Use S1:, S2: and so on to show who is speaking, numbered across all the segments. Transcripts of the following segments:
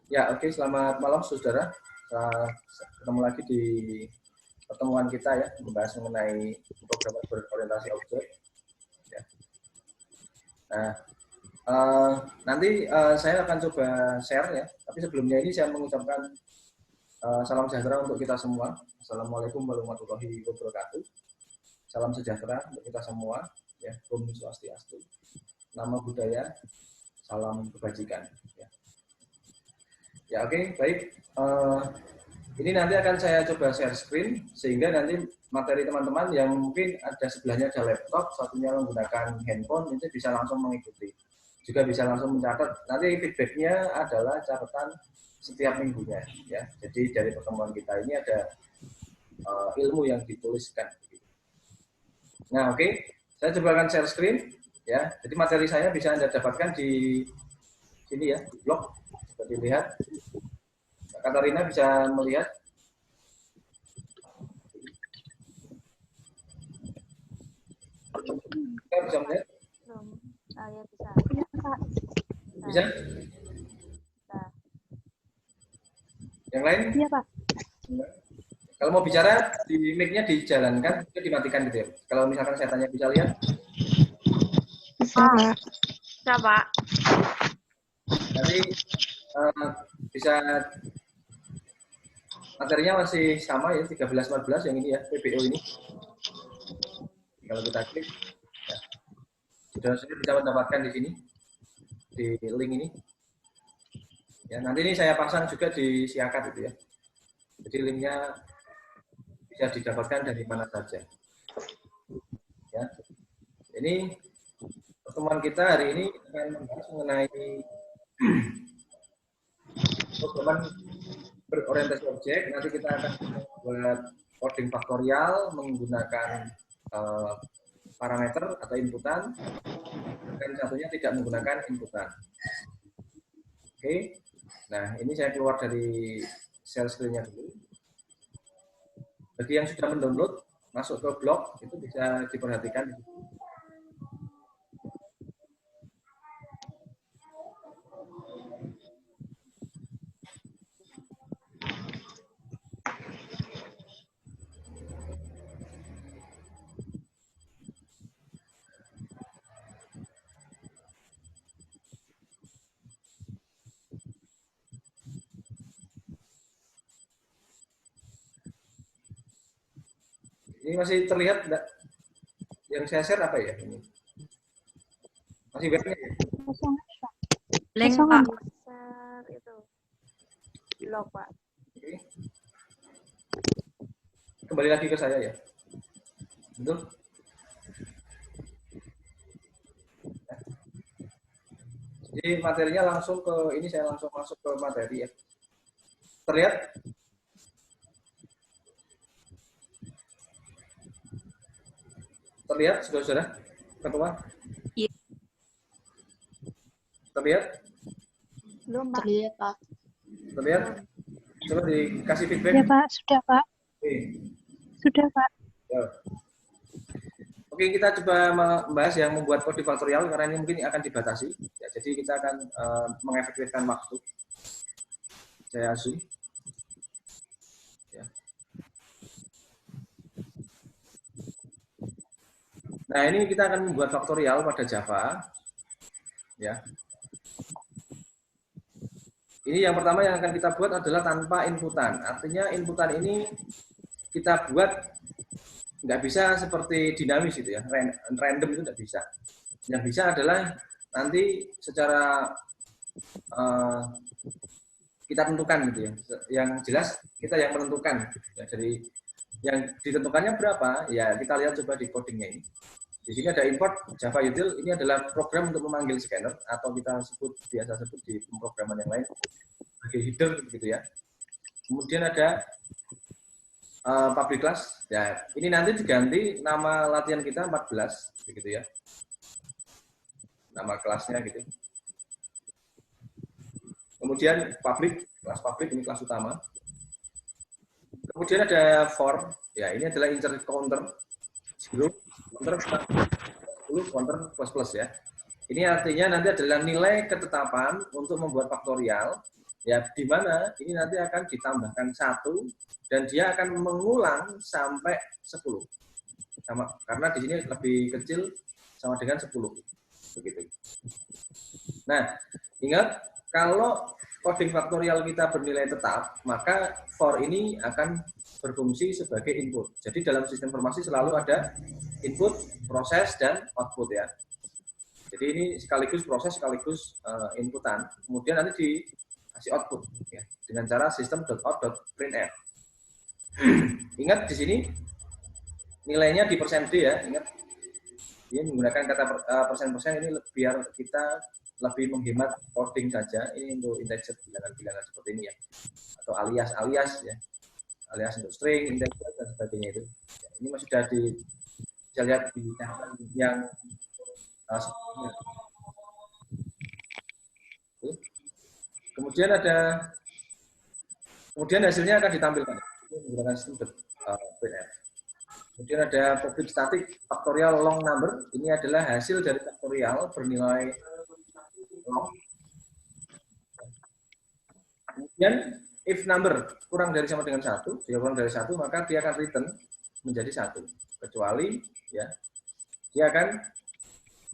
S1: Ya, oke. Selamat malam, saudara. Ketemu lagi di pertemuan kita ya, membahas mengenai program berorientasi objek. Ya. Nah, nanti saya akan coba share ya. Tapi sebelumnya ini saya mengucapkan salam sejahtera untuk kita semua. Assalamualaikum warahmatullahi wabarakatuh. Salam sejahtera untuk kita semua. Ya, Om Swastiastu. Nama budaya, salam kebajikan. Ya, oke, baik. Ini nanti akan saya coba share screen sehingga nanti materi teman-teman yang mungkin ada sebelahnya ada laptop, satunya menggunakan handphone, itu bisa langsung mengikuti. Juga bisa langsung mencatat. Nanti feedbacknya adalah catatan setiap minggunya, ya. Jadi dari pertemuan kita ini ada ilmu yang dituliskan. Nah, oke, saya coba akan share screen, ya. Jadi materi saya bisa Anda dapatkan di sini ya, di blog. Seperti lihat. Katarina bisa melihat? Kita bisa melihat?
S2: Ya bisa.
S1: Bisa? Yang lain?
S2: Iya, Pak.
S1: Kalau mau bicara, di mic-nya dijalankan, itu dimatikan gitu ya. Kalau misalkan saya tanya, bisa lihat?
S2: Bisa. Bisa, Pak.
S1: Nanti bisa, materinya masih sama ya, 13-14 yang ini ya, PBO ini. Kalau kita klik, ya. Sudah bisa mendapatkan di sini, di link ini. Ya, nanti ini saya pasang juga di Siakat itu ya. Jadi linknya bisa didapatkan dari mana saja. Ya, ini pertemuan kita hari ini akan membahas mengenai program berorientasi objek. Nanti kita akan buat coding faktorial menggunakan parameter atau inputan, dan satunya tidak menggunakan inputan. Oke, nah ini saya keluar dari share screen-nya dulu. Bagi yang sudah mendownload, masuk ke blog, itu bisa diperhatikan. Ini masih terlihat enggak? Yang saya share apa ya ini? Masih webnya ya?
S2: Link, Pak. Share itu. Blog, Pak.
S1: Oke. Kembali lagi ke saya ya. Betul? Jadi materinya langsung ke ini, saya langsung masuk ke materi ya. Terlihat? Terlihat, saudara-saudara? Ketua?
S2: Iya.
S1: Terlihat?
S2: Belum, Pak. Terlihat, Pak.
S1: Terlihat? Coba dikasih feedback.
S3: Ya, Pak. Sudah, Pak.
S1: Oke.
S3: Sudah, Pak.
S1: Ya. Oke, kita coba membahas yang membuat kode faktorial karena ini mungkin akan dibatasi. Ya, jadi kita akan mengefektifkan waktu. Saya zoom. Ya. Nah, ini kita akan membuat faktorial pada Java. Ya. Ini yang pertama yang akan kita buat adalah tanpa inputan. Artinya inputan ini kita buat nggak bisa seperti dinamis gitu ya, random itu nggak bisa. Yang bisa adalah nanti secara kita tentukan gitu ya. Yang jelas kita yang menentukan. Ya, jadi yang ditentukannya berapa? Ya kita lihat coba di codingnya ini. Di sini ada import Java util. Ini adalah program untuk memanggil scanner atau kita biasa sebut di pemrograman yang lain sebagai header gitu ya. Kemudian ada public class. Ya, ini nanti diganti nama latihan kita 14 begitu ya. Nama kelasnya gitu. Kemudian public, kelas public ini kelas utama. Kemudian ada for, ya ini adalah insert counter 0, counter 10, counter plus ya. Ini artinya nanti adalah nilai ketetapan untuk membuat faktorial Ya, di mana ini nanti akan ditambahkan 1 dan dia akan mengulang sampai 10. Sama, karena di sini lebih kecil sama dengan 10. Begitu. Nah, ingat kalau coding faktorial kita bernilai tetap, maka for ini akan berfungsi sebagai input. Jadi dalam sistem informasi selalu ada input, proses, dan output ya. Jadi ini sekaligus proses sekaligus inputan. Kemudian nanti dikasih output ya, dengan cara system.out.printf. Ingat di sini nilainya di persen D ya. Ingat ini menggunakan kata persen-persen ini biar kita lebih menghemat coding saja. Ini untuk integer bilangan-bilangan seperti ini ya. Atau alias-alias ya. Alias untuk string, integer dan sebagainya itu. Ini masih sudah bisa lihat di yang sebelumnya. Kemudian hasilnya akan ditampilkan menggunakan sistem printf. Kemudian ada public static factorial long number. Ini adalah hasil dari faktorial bernilai long. Kemudian if number kurang dari sama dengan 1, jika kurang dari 1 maka dia akan return menjadi 1. Kecuali ya dia akan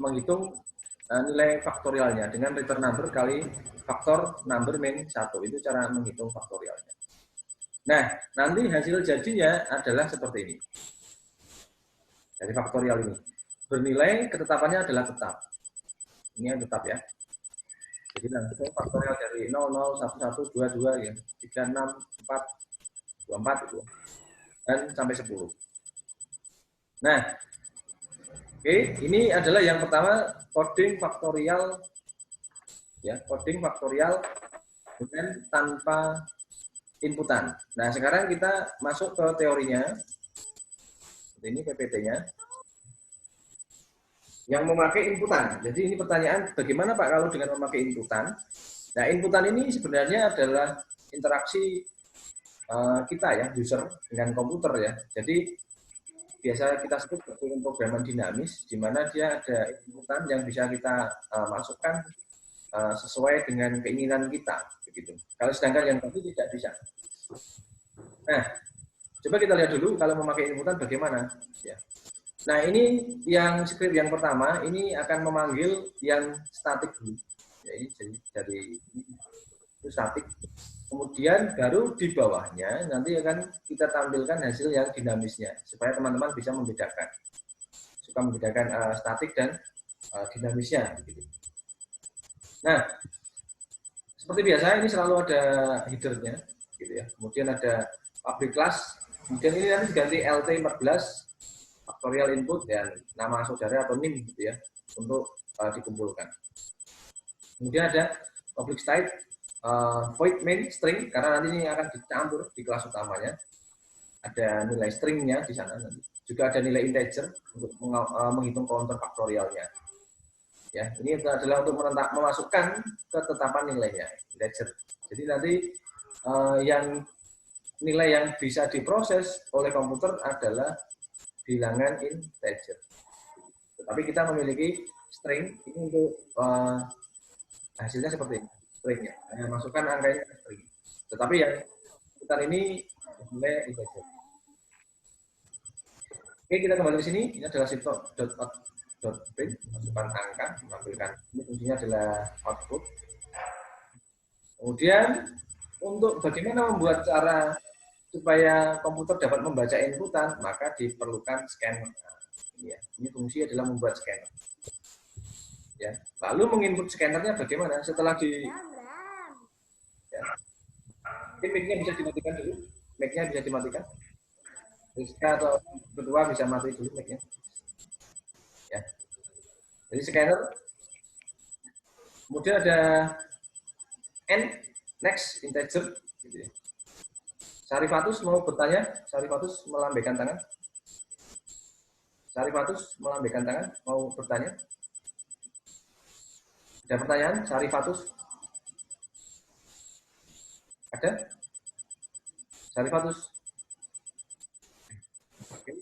S1: menghitung nilai faktorialnya dengan return number kali faktor number min 1. Itu cara menghitung faktorialnya. Nah, nanti hasil jadinya adalah seperti ini. Dari faktorial ini. Bernilai ketetapannya adalah tetap. Ini yang tetap ya. Jadi langsung faktorial dari 0, 0, 1, 1, 2, 2, ya. 3, 6, 4, 24 itu. Dan sampai 10. Nah, oke, ini adalah yang pertama coding faktorial ya, coding faktorial dengan tanpa inputan. Nah, sekarang kita masuk ke teorinya. Ini PPT-nya. Yang memakai inputan. Jadi ini pertanyaan, bagaimana Pak kalau dengan memakai inputan? Nah, inputan ini sebenarnya adalah interaksi kita ya, user dengan komputer ya. Jadi biasa kita sebut pemrograman dinamis, di mana dia ada inputan yang bisa kita masukkan sesuai dengan keinginan kita, begitu. Kalau sedangkan yang tadi tidak bisa. Nah, coba kita lihat dulu kalau memakai inputan bagaimana. Ya. Nah, ini yang script yang pertama, ini akan memanggil yang statik dulu. Ya, ini dari itu statik. Kemudian baru di bawahnya nanti akan kita tampilkan hasil yang dinamisnya supaya teman-teman bisa membedakan. Suka membedakan statik dan dinamisnya. Gitu. Nah, seperti biasa ini selalu ada headernya, gitu ya. Kemudian ada public class. Kemudian ini nanti diganti LT14 factorial input dan nama saudara atau NIM gitu ya untuk dikumpulkan. Kemudian ada public state void main string karena nanti ini akan dicampur di kelas utamanya. Ada nilai stringnya di sana nanti. Juga ada nilai integer untuk menghitung counter faktorialnya. Ya, ini adalah untuk memasukkan ketetapan nilainya integer. Jadi nanti yang nilai yang bisa diproses oleh komputer adalah bilangan integer. Tetapi kita memiliki string ini untuk hasilnya seperti ini. Stringnya, hanya masukkan angkanya ke string. Tetapi yang kita ini nilai integer. Oke, kita kembali ke sini. Ini adalah system.out.print, masukkan angka, menampilkan. Ini fungsinya adalah output. Kemudian untuk bagaimana membuat cara supaya komputer dapat membaca inputan, maka diperlukan scanner. Ini fungsi adalah membuat scanner. Ya. Lalu menginput scannernya bagaimana? Setelah di ya. Mic-nya bisa dimatikan dulu. Mic-nya bisa dimatikan. Rizka atau kedua bisa mati dulu mic-nya. Ya. Jadi scanner. Kemudian ada next integer gitu ya. Sarifatus mau bertanya? Sarifatus melambaikan tangan. Sarifatus melambaikan tangan mau bertanya? Ada pertanyaan? Sarifatus? Ada? Sarifatus? Oke.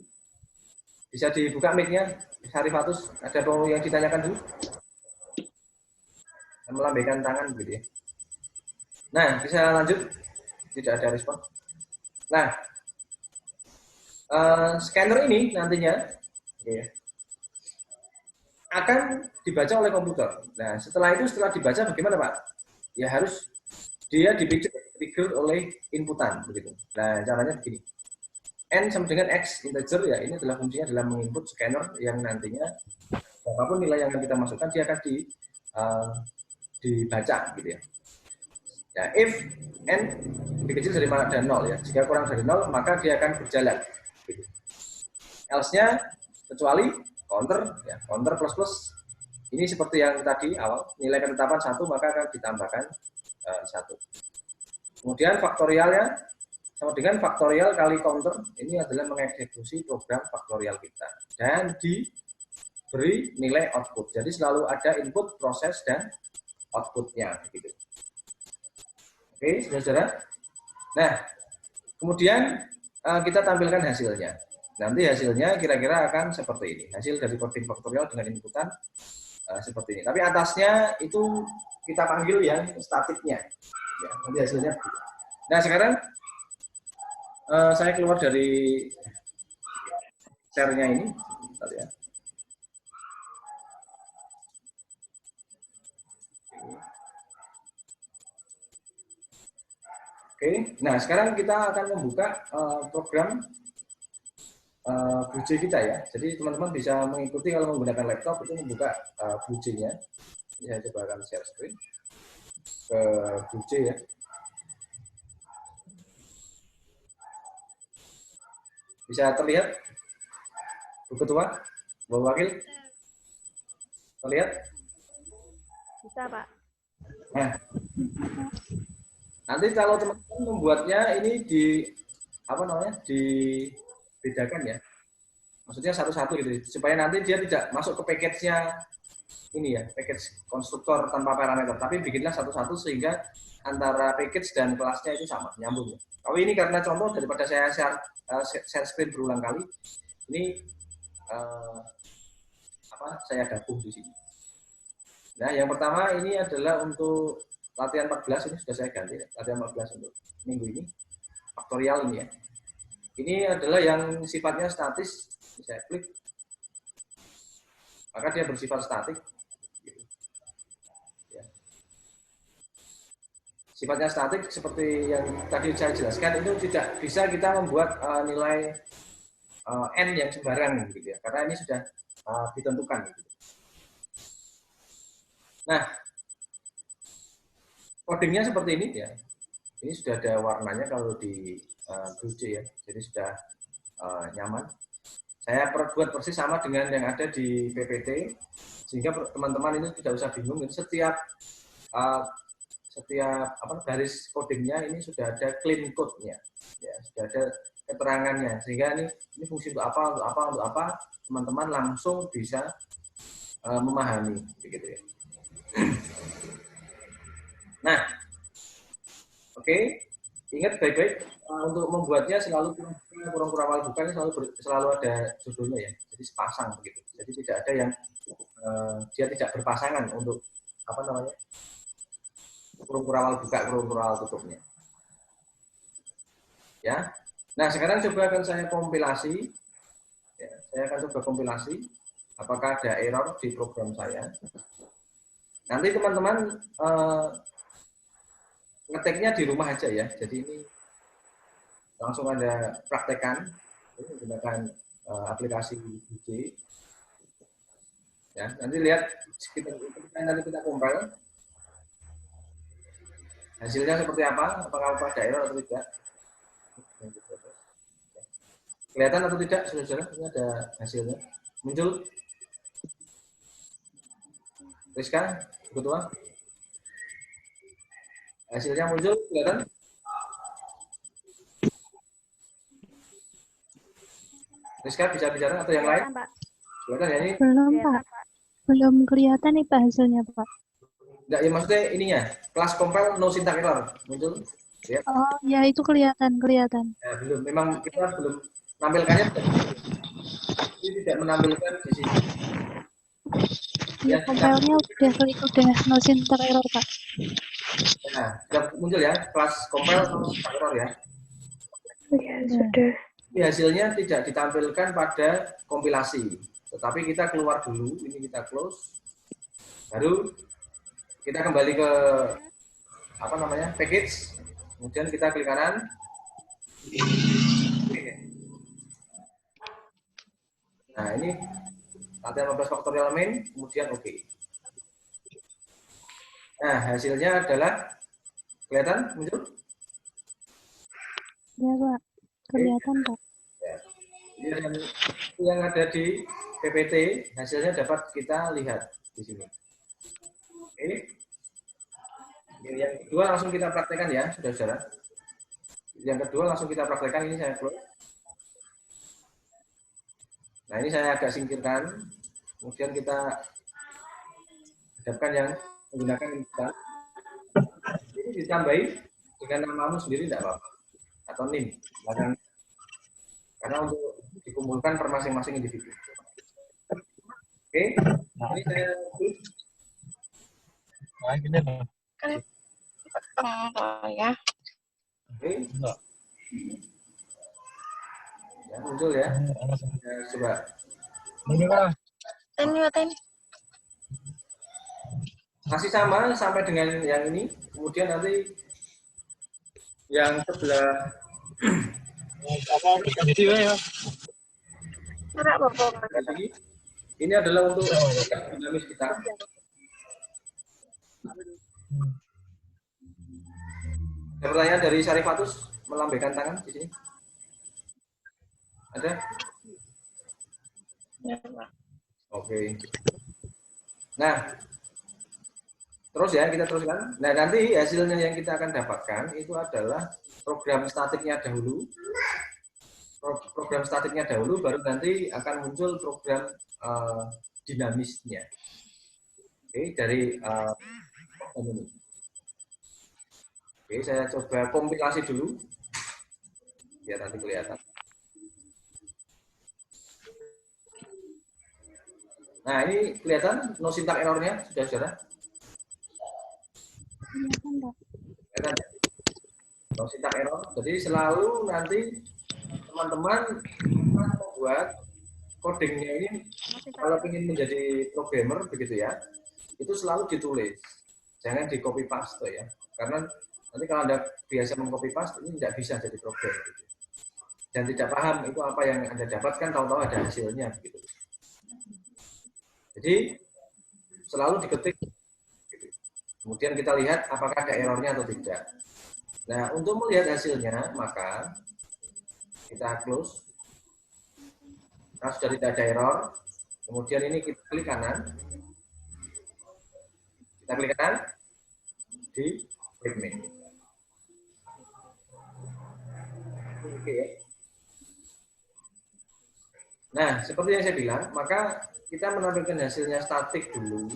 S1: Bisa dibuka mic-nya? Sarifatus, ada yang ditanyakan dulu? Melambaikan tangan begitu ya. Nah, bisa lanjut? Tidak ada respon. Nah, scanner ini nantinya akan dibaca oleh komputer. Nah, setelah dibaca bagaimana, Pak? Ya harus dia di-trigger oleh inputan begitu. Nah, caranya begini. N sama dengan X integer ya, ini adalah fungsinya adalah menginput scanner yang nantinya apapun nilai yang kita masukkan dia akan dibaca gitu ya. Ya, if N lebih kecil dari 0 ya, jika kurang dari 0 maka dia akan berjalan. Gitu. Else-nya kecuali counter ya, counter plus plus ini seperti yang tadi awal nilai ketetapan 1 maka akan ditambahkan 1. Kemudian faktorialnya sama dengan faktorial kali counter, ini adalah mengeksekusi program faktorial kita dan diberi nilai output. Jadi selalu ada input, proses dan outputnya begitu. Oke, saudara. Nah, kemudian kita tampilkan hasilnya. Nanti hasilnya kira-kira akan seperti ini. Hasil dari coding faktorial dengan inputan seperti ini. Tapi atasnya itu kita panggil yang statiknya. Ya, nanti hasilnya. Nah, sekarang saya keluar dari share-nya ini. Bentar ya. Oke, nah sekarang kita akan membuka program Buji kita ya. Jadi teman-teman bisa mengikuti kalau menggunakan laptop itu membuka Buji-nya. Ini saya coba akan share screen ke Buji ya. Bisa terlihat Bu Ketua, Bu Wakil? Terlihat?
S2: Bisa, Pak.
S1: Nah, nanti kalau teman-teman membuatnya ini dibedakan ya. Maksudnya satu-satu gitu, supaya nanti dia tidak masuk ke package-nya ini ya, package konstruktor tanpa parameter, tapi bikinlah satu-satu sehingga antara package dan kelasnya itu sama, nyambung ya. Tapi ini karena contoh daripada saya share screen berulang kali, ini saya gabung di sini. Nah, yang pertama ini adalah untuk latihan 14, ini sudah saya ganti, latihan 14 untuk minggu ini, faktorial ini ya. Ini adalah yang sifatnya statis, saya klik, maka dia bersifat statik. Ya. Sifatnya statik seperti yang tadi saya jelaskan, itu tidak bisa kita membuat nilai N yang sembarang gitu ya, karena ini sudah ditentukan. Gitu. Nah, codingnya seperti ini ya. Ini sudah ada warnanya kalau di Buji ya, jadi sudah nyaman. Saya buat persis sama dengan yang ada di PPT, sehingga teman-teman ini tidak usah bingung. Setiap garis codingnya ini sudah ada clean code-nya, ya, sudah ada keterangannya, sehingga ini fungsi untuk apa, teman-teman langsung bisa memahami, begitu ya. Nah, oke, ingat baik-baik untuk membuatnya selalu kurang awal bukan selalu ada judulnya ya, jadi sepasang begitu. Jadi tidak ada yang dia tidak berpasangan untuk kurung awal buka, kurung awal tutupnya. Ya, nah sekarang coba akan saya kompilasi. Ya, saya akan coba kompilasi. Apakah ada error di program saya? Nanti teman-teman ngeteknya di rumah aja ya. Jadi ini langsung ada praktekan menggunakan aplikasi Buji. Ya, nanti lihat nanti kita compile. Hasilnya seperti apa? Apakah ada error atau tidak? Kelihatan atau tidak, saudara? Ini ada hasilnya. Muncul. Rizka, Ketua. Hasilnya muncul, kelihatan? Rizka bisa bicara atau yang lain?
S2: Pak.
S1: Kelihatan ya ini?
S3: Belum, Pak. Belum kelihatan nih Pak hasilnya, Pak.
S1: Enggak, ya maksudnya ininya. Kelas compile no syntax error. Muncul? Lihat.
S3: Oh, ya itu kelihatan.
S1: Ya, belum. Memang kita belum menampilkannya. Ini tidak menampilkan di sini.
S3: Ya, compile-nya udah no syntax error, Pak.
S1: Nah, sudah muncul ya, kelas compile atau error ya.
S2: Ya, sudah.
S1: Ini hasilnya tidak ditampilkan pada kompilasi, tetapi kita keluar dulu, ini kita close, baru kita kembali ke apa namanya package, kemudian kita klik kanan. Nah ini latihan 15 faktorial main, kemudian oke. Nah hasilnya adalah kelihatan muncul?
S3: Ya, Pak. Kelihatan, Pak.
S1: Ya. Yang ada di PPT hasilnya dapat kita lihat di sini. Oke. Yang kedua langsung kita praktekkan ya, saudara-saudara. Yang kedua langsung kita praktekkan, ini saya close. Nah ini saya agak singkirkan, kemudian kita hadapkan yang menggunakan inputan. Ini ditambahi dengan namamu sendiri tidak apa-apa, atau NIM. Karena untuk dikumpulkan per masing-masing individu. Oke, ini saya
S2: Ya.
S1: Oke. Ya, muncul ya. Ya coba.
S2: Ini.
S1: Masih sama sampai dengan yang ini, kemudian nanti yang sebelah ini adalah untuk dinamis kita. Ada pertanyaan dari Syarifatus melambaikan tangan di sini? Ada? Oke. Nah, terus ya kita teruskan. Nah nanti hasilnya yang kita akan dapatkan itu adalah program statiknya dahulu. Program statiknya dahulu, baru nanti akan muncul program dinamisnya. Oke, dari ini. Oke, saya coba kompilasi dulu biar nanti kelihatan. Nah ini kelihatan no syntax errornya sudah saudara.
S3: Kelihatan, Pak.
S1: Kelihatan ya? No syntax error. Jadi selalu nanti teman-teman membuat codingnya ini kalau ingin menjadi programmer begitu ya, itu selalu ditulis, jangan di copy paste ya, karena nanti kalau Anda biasa mengcopy paste ini tidak bisa jadi programmer gitu. Dan tidak paham itu apa yang Anda dapatkan, tahu-tahu ada hasilnya gitu. Jadi selalu diketik gitu. Kemudian kita lihat apakah ada errornya atau tidak. Nah untuk melihat hasilnya maka kita close. Nah, sudah tidak ada error. Kemudian ini kita klik kanan. Kita klik kanan di break main. Oke. Nah, seperti yang saya bilang, maka kita menampilkan hasilnya statik dulu.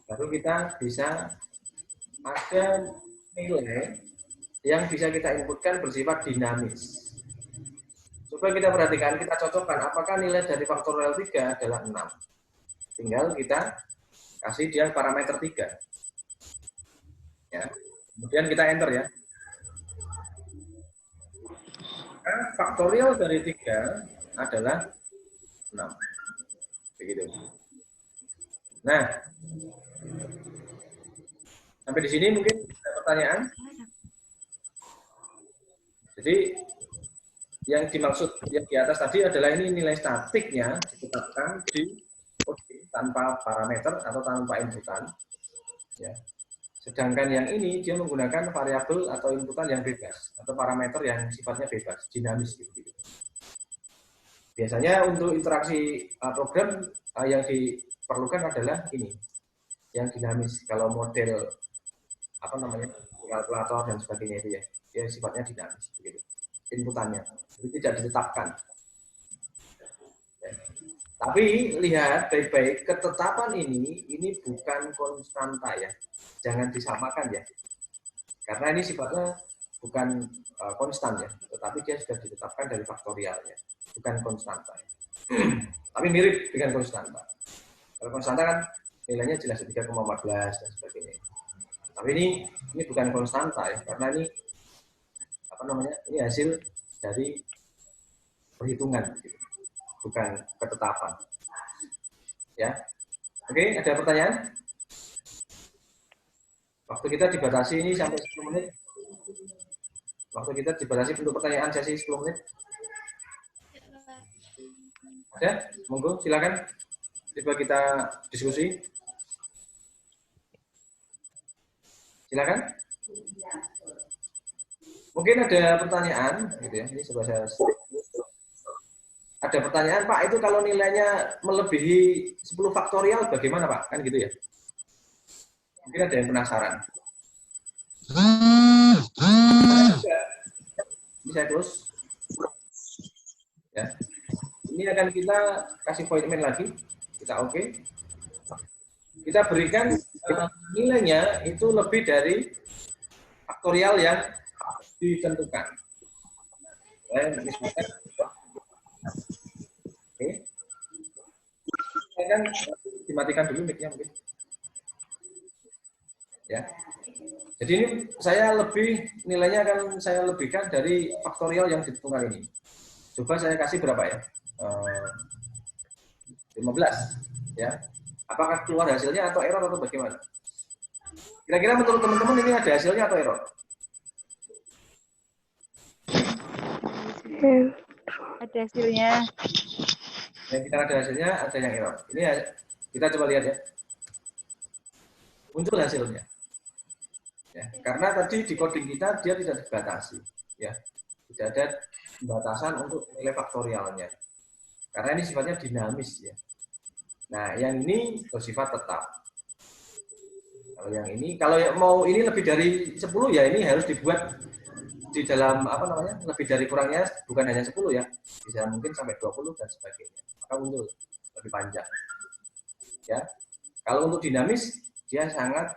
S1: Baru kita bisa ada nilai yang bisa kita inputkan bersifat dinamis. Coba kita perhatikan, kita cocokkan apakah nilai dari faktorial 3 adalah 6. Tinggal kita kasih dia parameter 3. Ya. Kemudian kita enter ya. Nah, faktorial dari 3 adalah 6. Begitu. Nah, sampai di sini mungkin ada pertanyaan. Jadi yang dimaksud yang di atas tadi adalah ini nilai statiknya ditetapkan di coding tanpa parameter atau tanpa inputan. Ya. Sedangkan yang ini dia menggunakan variabel atau inputan yang bebas atau parameter yang sifatnya bebas, dinamis gitu. Biasanya untuk interaksi program yang diperlukan adalah ini, yang dinamis. Kalau model apa namanya kalkulator dan sebagainya itu ya, dia sifatnya dinamis begitu. Inputannya, jadi tidak ditetapkan. Ya. Tapi lihat baik-baik, ketetapan ini bukan konstanta ya, jangan disamakan ya, karena ini sifatnya bukan konstan ya, tetapi dia sudah ditetapkan dari faktorialnya, bukan konstanta. Ya. Tapi mirip dengan konstanta. Kalau konstanta kan nilainya jelas 3,14 dan sebagainya. Tapi ini bukan konstanta ya, karena ini apa namanya? Ini hasil dari perhitungan, gitu. Bukan ketetapan. Ya, oke, ada pertanyaan? Waktu kita dibatasi ini sampai 10 menit. Waktu kita dibatasi untuk pertanyaan sesi 10 menit. Ada? Monggo, silakan. Coba kita diskusi. Silakan. Mungkin ada pertanyaan, gitu ya. Ini coba saya. Ada pertanyaan, Pak, itu kalau nilainya melebihi 10 faktorial bagaimana, Pak? Kan gitu ya. Mungkin ada yang penasaran. Ini saya close. Ya. Ini akan kita kasih appointment lagi. Kita oke. Kita berikan nilainya itu lebih dari faktorial yang ditentukan. Misalkan, oke. Saya kan dimatikan dulu mic-nya mungkin. Ya. Jadi ini saya lebih nilainya akan saya lebihkan dari faktorial yang ditentukan ini. Coba saya kasih berapa ya? 15 ya. Apakah keluar hasilnya atau error atau bagaimana? Kira-kira menurut teman-teman ini ada hasilnya atau error?
S2: Ada hasilnya.
S1: Yang kita ada hasilnya, ada yang error. Ini kita coba lihat ya. Muncul hasilnya. Ya, karena tadi di coding kita dia tidak dibatasi, ya, tidak ada batasan untuk nilai faktorialnya. Karena ini sifatnya dinamis ya. Nah, yang ini bersifat tetap. Kalau yang ini, kalau yang mau ini lebih dari 10 ya ini harus dibuat di dalam apa namanya lebih dari kurangnya bukan hanya 10 ya, bisa mungkin sampai 20 dan sebagainya. Maka muncul lebih panjang. Ya, kalau untuk dinamis dia sangat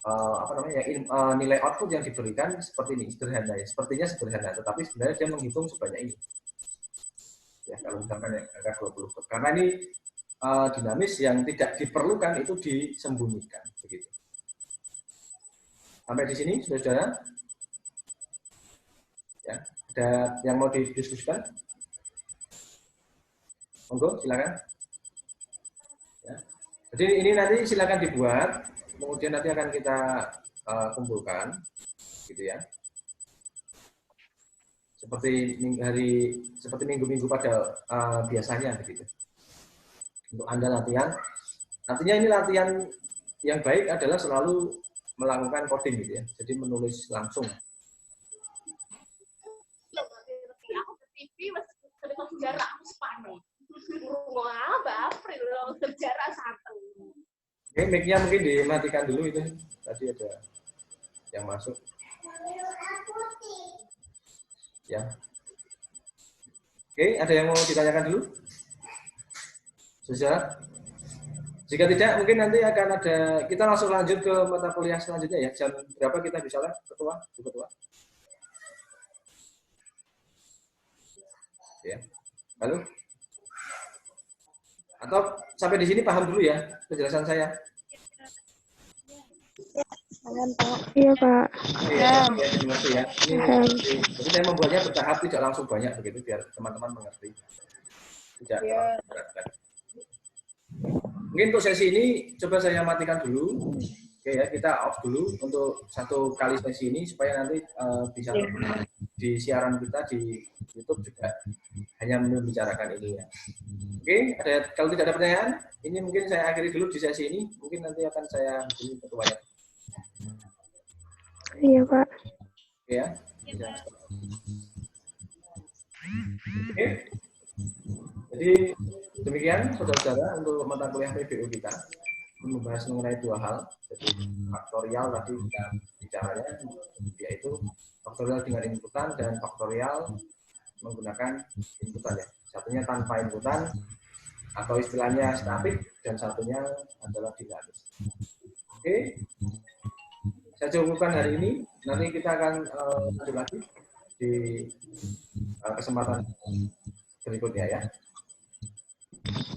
S1: apa namanya nilai output yang diberikan seperti ini sederhana ya, sepertinya sederhana, tetapi sebenarnya dia menghitung sebanyak ini. Ya, kalau misalkan yang angka 20, karena ini dinamis yang tidak diperlukan itu disembunyikan begitu. Sampai di sini saudara? Ya, ada yang mau didiskusikan? Monggo, silakan. Ya. Jadi ini nanti silakan dibuat, kemudian nanti akan kita kumpulkan, gitu ya. Seperti minggu-minggu pada biasanya begitu. Untuk Anda latihan, artinya ini latihan yang baik adalah selalu melakukan coding gitu ya. Jadi menulis langsung.
S4: Aku ke TV masih cerita sejarah aku Spanyol. Wah, baper sejarah satu.
S1: Oke, mic-nya mungkin dimatikan dulu itu. Tadi ada yang masuk. Ya. Oke, ada yang mau ditanyakan dulu? Saudara? Jika tidak, mungkin nanti akan ada, kita langsung lanjut ke mata kuliah selanjutnya ya. Jam berapa kita bisa lihat, Ketua? Bu Ketua? Ya. Halo? Atau sampai di sini paham dulu ya penjelasan saya?
S2: Iya, Pak.
S1: Ya, mengerti ya. Jadi saya membuatnya bertahap, tidak langsung banyak begitu, biar teman-teman mengerti. Tidak berat-berat. Mungkin untuk sesi ini coba saya matikan dulu. Oke ya, kita off dulu untuk satu kali sesi ini supaya nanti bisa di siaran kita di YouTube juga hanya membicarakan ini ya. Oke, kalau tidak ada pertanyaan, ini mungkin saya akhiri dulu di sesi ini. Mungkin nanti akan saya hubungi ketuanya.
S2: Iya, Pak.
S1: Oke ya. Oke. Jadi demikian saudara-saudara untuk mata kuliah PBU kita membahas mengenai dua hal. Jadi faktorial tadi kita bicaranya yaitu faktorial dengan inputan dan faktorial menggunakan inputan ya. Satunya tanpa inputan atau istilahnya statik dan satunya adalah dinamis. Oke. Saya cukupkan hari ini. Nanti kita akan lanjut lagi di kesempatan berikutnya ya.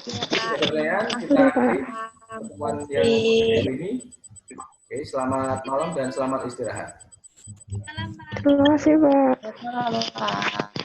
S1: Pertanyaan kita akhiri pertemuan yang ini. Oke, selamat malam dan selamat istirahat.
S2: Terima kasih, Pak.
S3: Selamat malam, Pak.